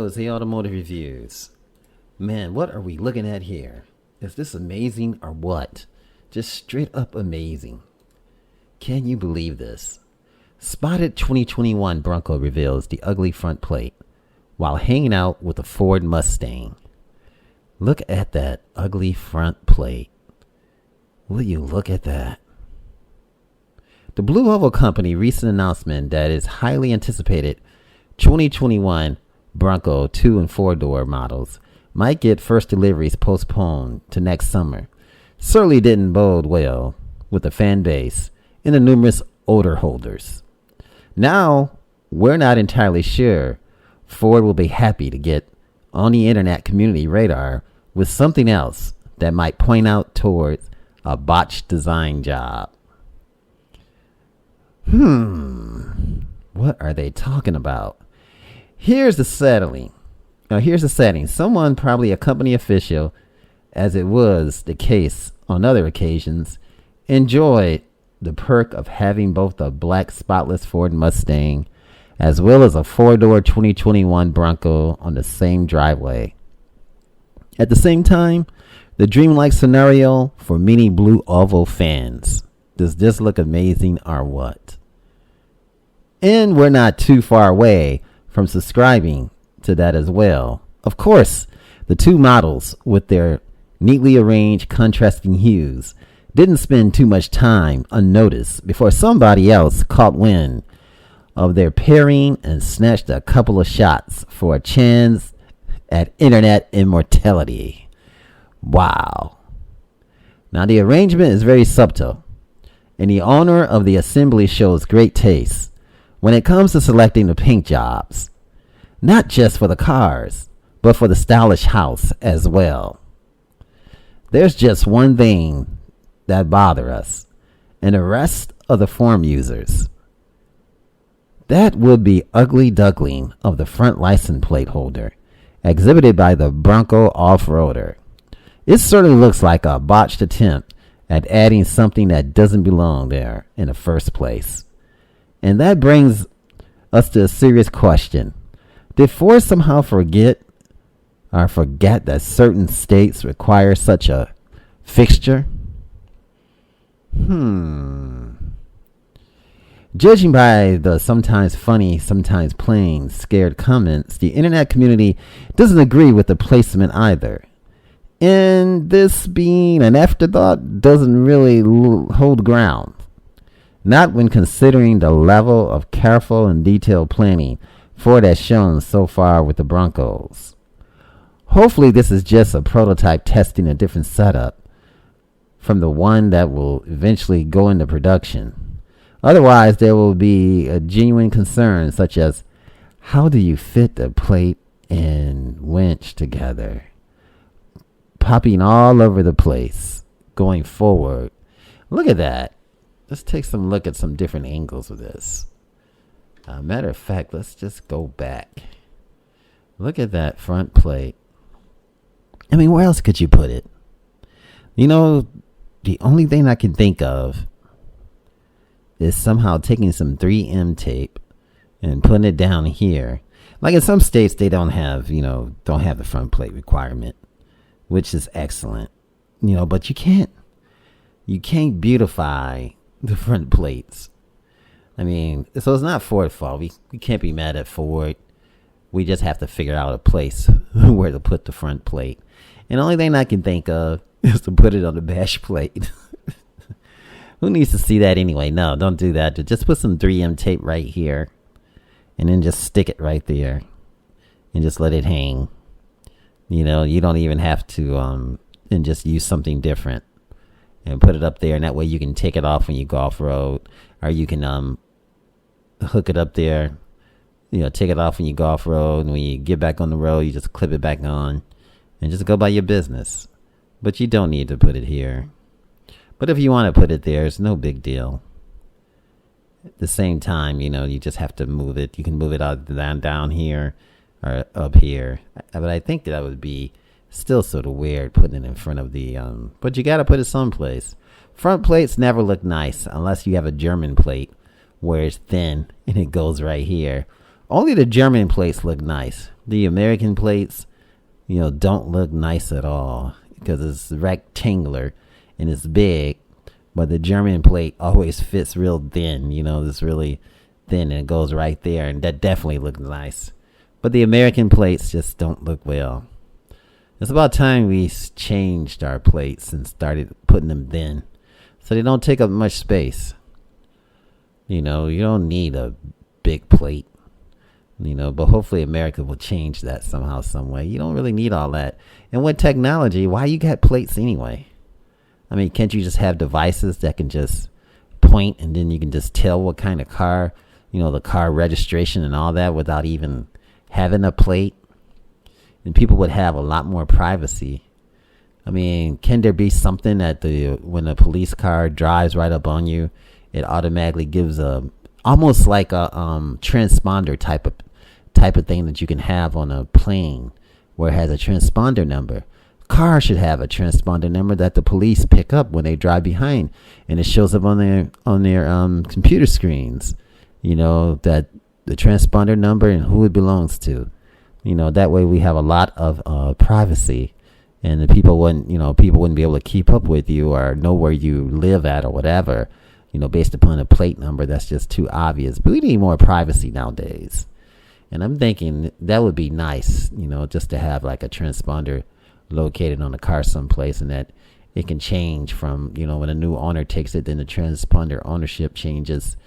Jose Automotive Reviews. Man, what are we looking at here? Is this amazing or what? Just straight up amazing. Can you believe this? Spotted 2021 Bronco reveals the ugly front plate while hanging out with a Ford Mustang. Look at that ugly front plate. Will you look at that? The Blue Oval Company recent announcement that its highly anticipated 2021 Bronco 2 and 4 door models might get first deliveries postponed to next summer certainly didn't bode well with the fan base and the numerous odor holders. Now, we're not entirely sure Ford will be happy to get on the internet community radar with something else that might point out towards a botched design job. What are they talking about? Here's the setting. Someone, probably a company official, as it was the case on other occasions, enjoyed the perk of having both a black spotless Ford Mustang as well as a 4-door 2021 Bronco on the same driveway. At the same time, the dreamlike scenario for many Blue Oval fans. Does this look amazing or what? And we're not too far away from subscribing to that as well. Of course, the two models with their neatly arranged contrasting hues didn't spend too much time unnoticed before somebody else caught wind of their pairing and snatched a couple of shots for a chance at internet immortality. Wow. Now the arrangement is very subtle, and the owner of the assembly shows great taste when it comes to selecting the paint jobs, not just for the cars, but for the stylish house as well. There's just one thing that bothers us and the rest of the forum users. That would be ugly duckling of the front license plate holder exhibited by the Bronco off-roader. It certainly looks like a botched attempt at adding something that doesn't belong there in the first place. And that brings us to a serious question. Did Ford somehow forget that certain states require such a fixture? Judging by the sometimes funny, sometimes plain scared comments, the internet community doesn't agree with the placement either. And this being an afterthought doesn't really hold ground. Not when considering the level of careful and detailed planning Ford has shown so far with the Broncos. Hopefully this is just a prototype testing a different setup from the one that will eventually go into production. Otherwise, there will be a genuine concern such as, how do you fit the plate and winch together? Popping all over the place going forward. Look at that. Let's take some look at some different angles of this. Matter of fact, let's just go back. Look at that front plate. I mean, where else could you put it? You know, the only thing I can think of is somehow taking some 3M tape and putting it down here. Like in some states, they don't have the front plate requirement, which is excellent. But you can't beautify the front plates. I mean, so it's not Ford's fault. We can't be mad at Ford. We just have to figure out a place where to put the front plate. And the only thing I can think of is to put it on the bash plate. Who needs to see that anyway? No, don't do that. Just put some 3M tape right here. And then just stick it right there. And just let it hang. You don't even have to and just use something different. And put it up there. And that way you can take it off when you go off-road. Or you can hook it up there. Take it off when you go off-road. And when you get back on the road, you just clip it back on. And just go by your business. But you don't need to put it here. But if you want to put it there, it's no big deal. At the same time, you just have to move it. You can move it out down here or up here. But I think that would be still sort of weird putting it in front of the... but you got to put it someplace. Front plates never look nice unless you have a German plate where it's thin and it goes right here. Only the German plates look nice. The American plates, don't look nice at all because it's rectangular and it's big. But the German plate always fits real thin, it's really thin and it goes right there. And that definitely looks nice. But the American plates just don't look well. It's about time we changed our plates and started putting them thin so they don't take up much space. You don't need a big plate. But hopefully America will change that somehow, some way. You don't really need all that. And with technology, why you got plates anyway? I mean, can't you just have devices that can just point and then you can just tell what kind of car, the car registration and all that without even having a plate? And people would have a lot more privacy. I mean, can there be something that when a police car drives right up on you, it automatically gives almost like a transponder type of thing that you can have on a plane where it has a transponder number. Car should have a transponder number that the police pick up when they drive behind, and it shows up on their computer screens. That the transponder number and who it belongs to. That way we have a lot of privacy, and the people wouldn't be able to keep up with you or know where you live at or whatever. Based upon a plate number, that's just too obvious. But we need more privacy nowadays. And I'm thinking that would be nice, just to have like a transponder located on a car someplace, and that it can change from, when a new owner takes it, then the transponder ownership changes,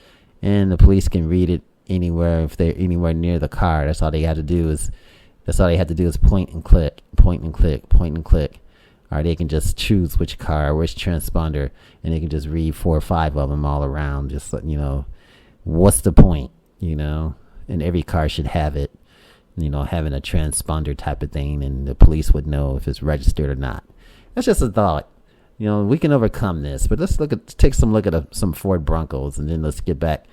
and the police can read it anywhere if they're anywhere near the car. That's all they have to do is point and click, point and click, point and click. Or they can just choose which car, which transponder, and they can just read 4 or 5 of them all around. Just, what's the point, And every car should have it, having a transponder type of thing, and the police would know if it's registered or not. That's just a thought. We can overcome this, but let's take some look at some Ford Broncos, and then let's get back.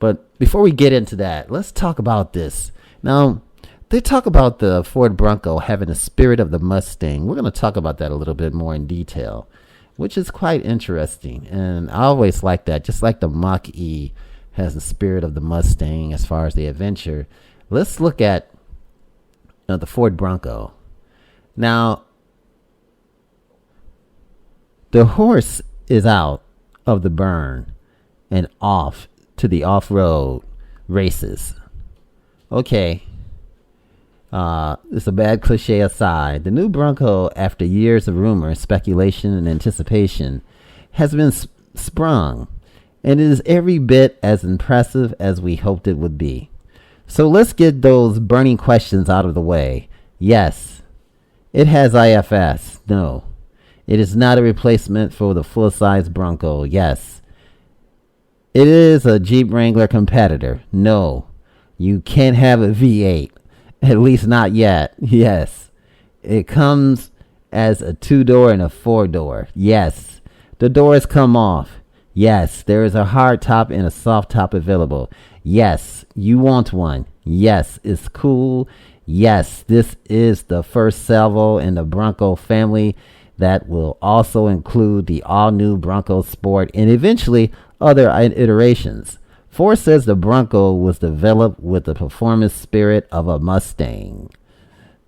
But before we get into that, let's talk about this. Now, they talk about the Ford Bronco having the spirit of the Mustang. We're going to talk about that a little bit more in detail, which is quite interesting. And I always like that. Just like the Mach-E has the spirit of the Mustang as far as the adventure. Let's look at the Ford Bronco. Now, the horse is out of the burn and off to the off-road races. Okay. It's a bad cliche aside. The new Bronco, after years of rumor, speculation, and anticipation, has been sprung, and it is every bit as impressive as we hoped it would be. So let's get those burning questions out of the way. Yes, it has IFS. No, it is not a replacement for the full-size Bronco. Yes, it is a Jeep Wrangler competitor. No, you can't have a V8. At least not yet. Yes. It comes as a 2-door and a 4-door. Yes. The doors come off. Yes. There is a hard top and a soft top available. Yes. You want one. Yes. It's cool. Yes. This is the first salvo in the Bronco family that will also include the all-new Bronco Sport and eventually other iterations. Ford says the Bronco was developed with the performance spirit of a Mustang.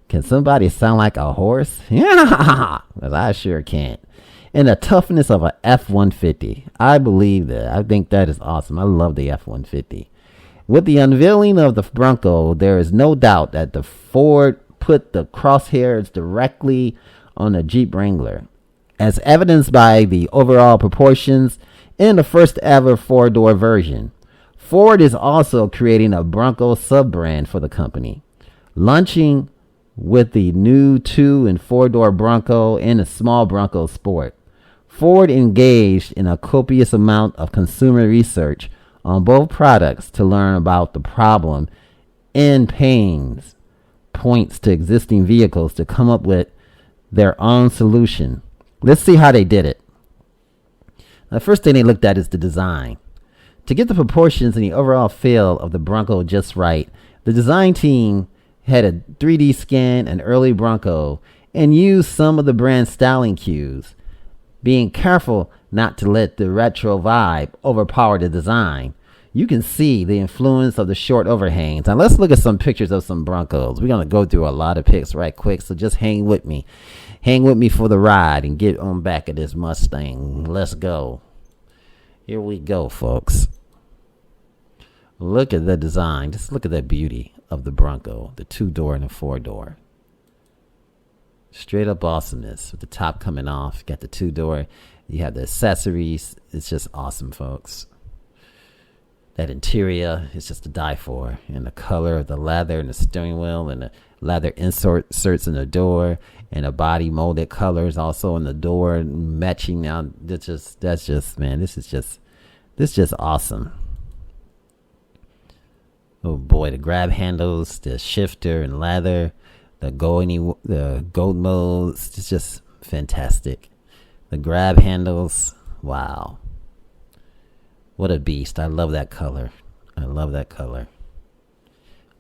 Can somebody sound like a horse? Yeah, well, I sure can't. And the toughness of a F-150. I believe that. I think that is awesome. I love the F-150. With the unveiling of the Bronco, there is no doubt that the Ford put the crosshairs directly on the Jeep Wrangler, as evidenced by the overall proportions in the first ever 4-door version. Ford is also creating a Bronco sub-brand for the company, launching with the new 2- and 4-door Bronco and a small Bronco Sport. Ford engaged in a copious amount of consumer research on both products to learn about the problem and pains points to existing vehicles to come up with their own solution. Let's see how they did it. The first thing they looked at is the design. To get the proportions and the overall feel of the Bronco just right, the design team had a 3D scan an early Bronco and used some of the brand styling cues, being careful not to let the retro vibe overpower the design. you can see the influence of the short overhangs. Now let's look at some pictures of some Broncos. We're going to go through a lot of pics right quick, so just hang with me. Hang with me for the ride and get on back of this Mustang. Let's go. Here we go, folks. Look at the design. Just look at that beauty of the Bronco, the 2-door and the 4-door. Straight up awesomeness with the top coming off. Got the 2-door. You have the accessories. It's just awesome, folks. That interior is just to die for. And the color of the leather and the steering wheel and the leather inserts in the door and the body molded colors also in the door matching. Now that's just man, this is just awesome. Oh boy, the grab handles, the shifter and leather, the gold modes, it's just fantastic. The grab handles, wow. What a beast. I love that color. I love that color.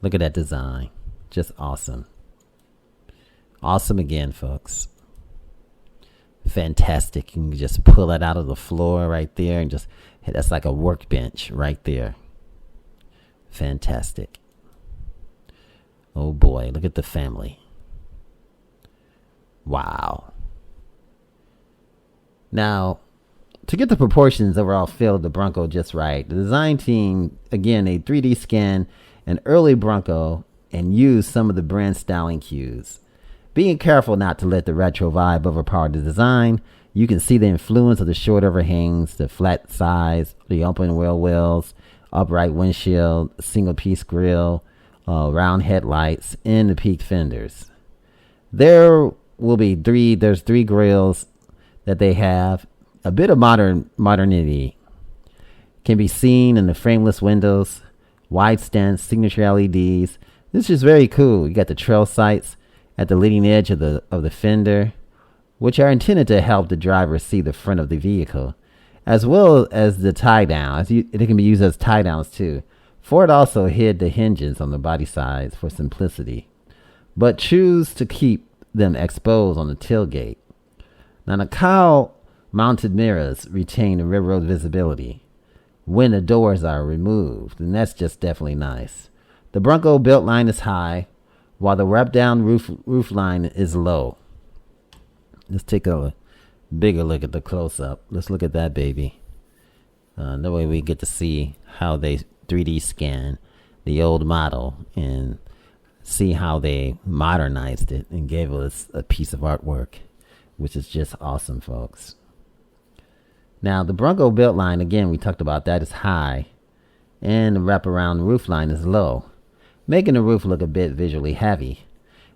Look at that design. Just awesome. Awesome again, folks. Fantastic. You can just pull it out of the floor right there and just, that's like a workbench right there. Fantastic. Oh boy, look at the family. Wow. Now, to get the proportions overall feel of the Bronco just right, the design team, again, they 3D scan an early Bronco and use some of the brand styling cues. Being careful not to let the retro vibe overpower the design, you can see the influence of the short overhangs, the flat sides, the open wheel wells, upright windshield, single piece grille, round headlights, and the peaked fenders. There's three grills that they have. A bit of modernity can be seen in the frameless windows, wide stance, signature LEDs. This is very cool. You got the trail sights at the leading edge of the fender, which are intended to help the driver see the front of the vehicle, as well as the tie down. They can be used as tie downs too. Ford also hid the hinges on the body sides for simplicity, but choose to keep them exposed on the tailgate. Now the cowl mounted mirrors retain the railroad visibility when the doors are removed, and that's just definitely nice. The Bronco built line is high, while the wrap down roof line is low. Let's take a bigger look at the close up. Let's look at that baby. That way we get to see how they 3D scan the old model and see how they modernized it and gave us a piece of artwork, which is just awesome, folks. Now, the Bronco built line, again, we talked about that, is high, and the wraparound roof line is low, making the roof look a bit visually heavy.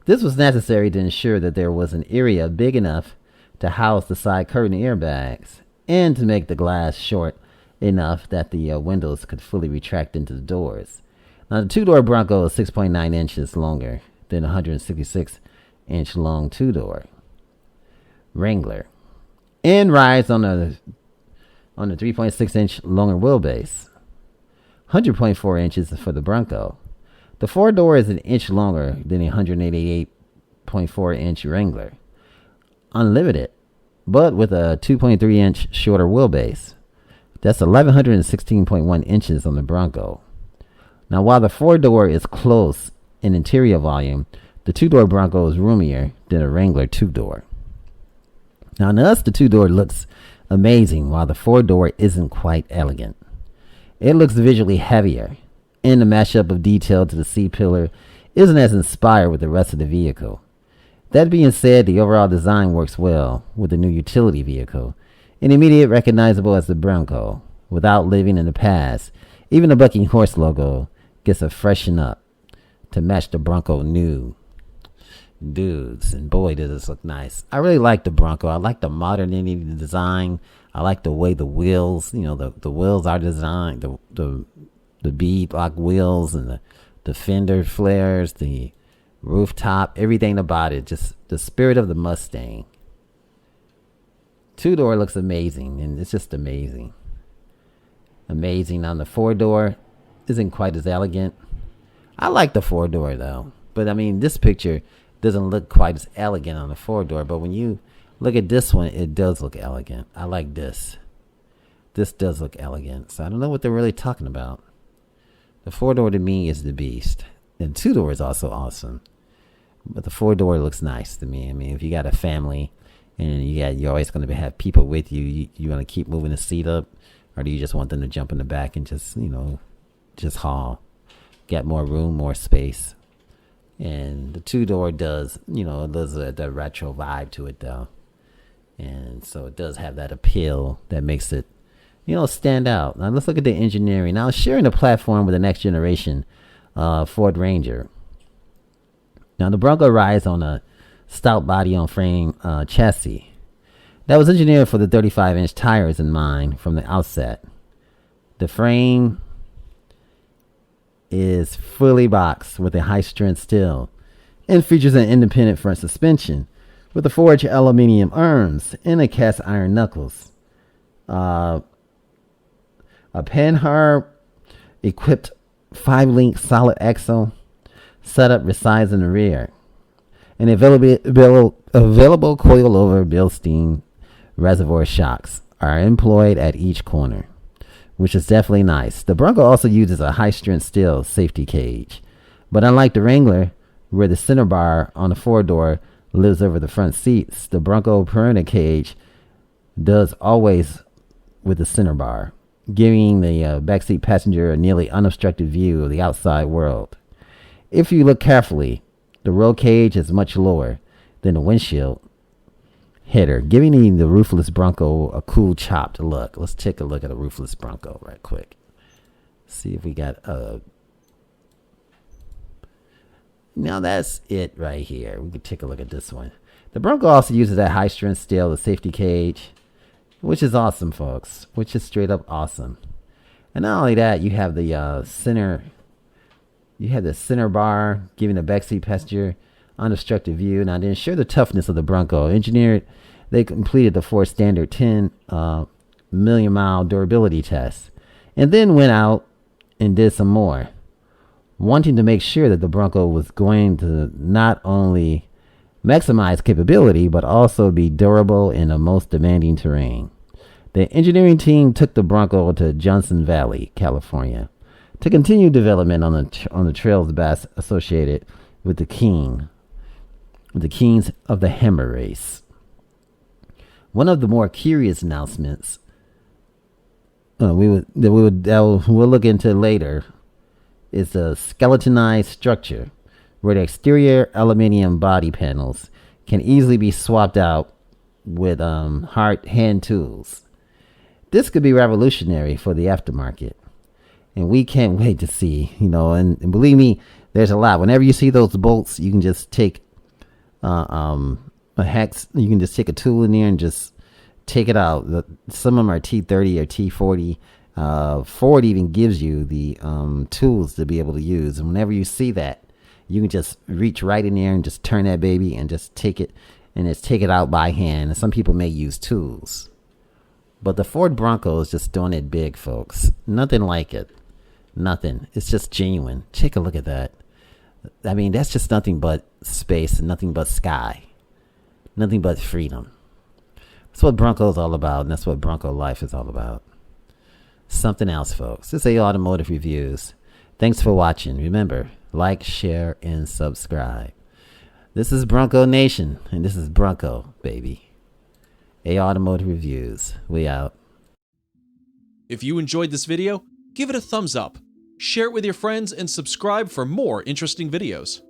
This was necessary to ensure that there was an area big enough to house the side curtain airbags and to make the glass short enough that the windows could fully retract into the doors. Now, the 2-door Bronco is 6.9 inches longer than a 166-inch long 2-door Wrangler and rides on a 3.6-inch longer wheelbase, 100.4 inches for the Bronco. The 4-door is an inch longer than a 188.4-inch Wrangler, unlimited, but with a 2.3-inch shorter wheelbase. That's 1,116.1 inches on the Bronco. Now, while the 4-door is close in interior volume, the 2-door Bronco is roomier than a Wrangler 2-door. Now, to us, the 2-door looks amazing, while the 4-door isn't quite elegant. It looks visually heavier, and the mashup of detail to the C-pillar isn't as inspired with the rest of the vehicle. That being said, the overall design works well with the new utility vehicle, and immediately recognizable as the Bronco, without living in the past. Even the Bucking Horse logo gets a freshen up to match the Bronco new. Dudes, and boy, does this look nice. I really like the Bronco. I like the modernity of the design. I like the way the wheels, the wheels are designed, the bead block wheels and the fender flares, the rooftop, everything about it, just the spirit of the Mustang. 2-door looks amazing, and it's just amazing. Amazing. On the 4-door isn't quite as elegant. I like the 4-door though, but I mean, this picture doesn't look quite as elegant on the 4-door, but when you look at this one, it does look elegant. I like this. This does look elegant. So I don't know what they're really talking about. The 4-door to me is the beast. And 2-door is also awesome. But the 4-door looks nice to me. I mean, if you got a family and you're always going to have people with you, you want to keep moving the seat up, or do you just want them to jump in the back and just, just haul? Get more room, more space. And the 2-door does, does the retro vibe to it though. And so it does have that appeal that makes it, stand out. Now let's look at the engineering. Now sharing the platform with the next generation Ford Ranger. Now the Bronco rides on a stout body on frame chassis that was engineered for the 35-inch tires in mind from the outset. The frame is fully boxed with a high-strength steel and features an independent front suspension with the forged aluminium arms and a cast iron knuckles. A panhard equipped 5-link solid axle setup resides in the rear. An available coilover Bilstein reservoir shocks are employed at each corner, which is definitely nice. The Bronco also uses a high-strength steel safety cage, but unlike the Wrangler, where the center bar on the 4-door lives over the front seats, the Bronco perimeter cage does always with the center bar, giving the backseat passenger a nearly unobstructed view of the outside world. If you look carefully, the roll cage is much lower than the windshield header, giving the roofless Bronco a cool chopped look. Let's take a look at a roofless Bronco right quick. See if we got Now that's it right here. We can take a look at this one. The Bronco also uses that high strength steel, the safety cage, which is awesome, folks. Which is straight up awesome. And not only that, you have the center bar giving the backseat passenger unobstructed view. Now to ensure the toughness of the Bronco, they completed the Ford standard 10 million mile durability test, and then went out and did some more, wanting to make sure that the Bronco was going to not only maximize capability but also be durable in the most demanding terrain. The engineering team took the Bronco to Johnson Valley, California, to continue development on the trails best associated with the kings of the Hammer race. One of the more curious announcements we'll look into later is the skeletonized structure, where the exterior aluminium body panels can easily be swapped out with hard hand tools. This could be revolutionary for the aftermarket, and we can't wait to see. And believe me, there's a lot. Whenever you see those bolts, you can just take a hex. You can just take a tool in there and just take it out. Some of them are T30 or T40. Ford even gives you the tools to be able to use, and whenever you see that, you can just reach right in there and just turn that baby and just take it out by hand. And some people may use tools, but the Ford Bronco is just doing it big, folks. Nothing like it. Nothing. It's just genuine. Take a look at that. I mean, that's just nothing but space and nothing but sky. Nothing but freedom. That's what Bronco is all about, and that's what Bronco life is all about. Something else, folks. This is Automotive Reviews. Thanks for watching. Remember, like, share, and subscribe. This is Bronco Nation, and this is Bronco, baby. Automotive Reviews. We out. If you enjoyed this video, give it a thumbs up, share it with your friends, and subscribe for more interesting videos.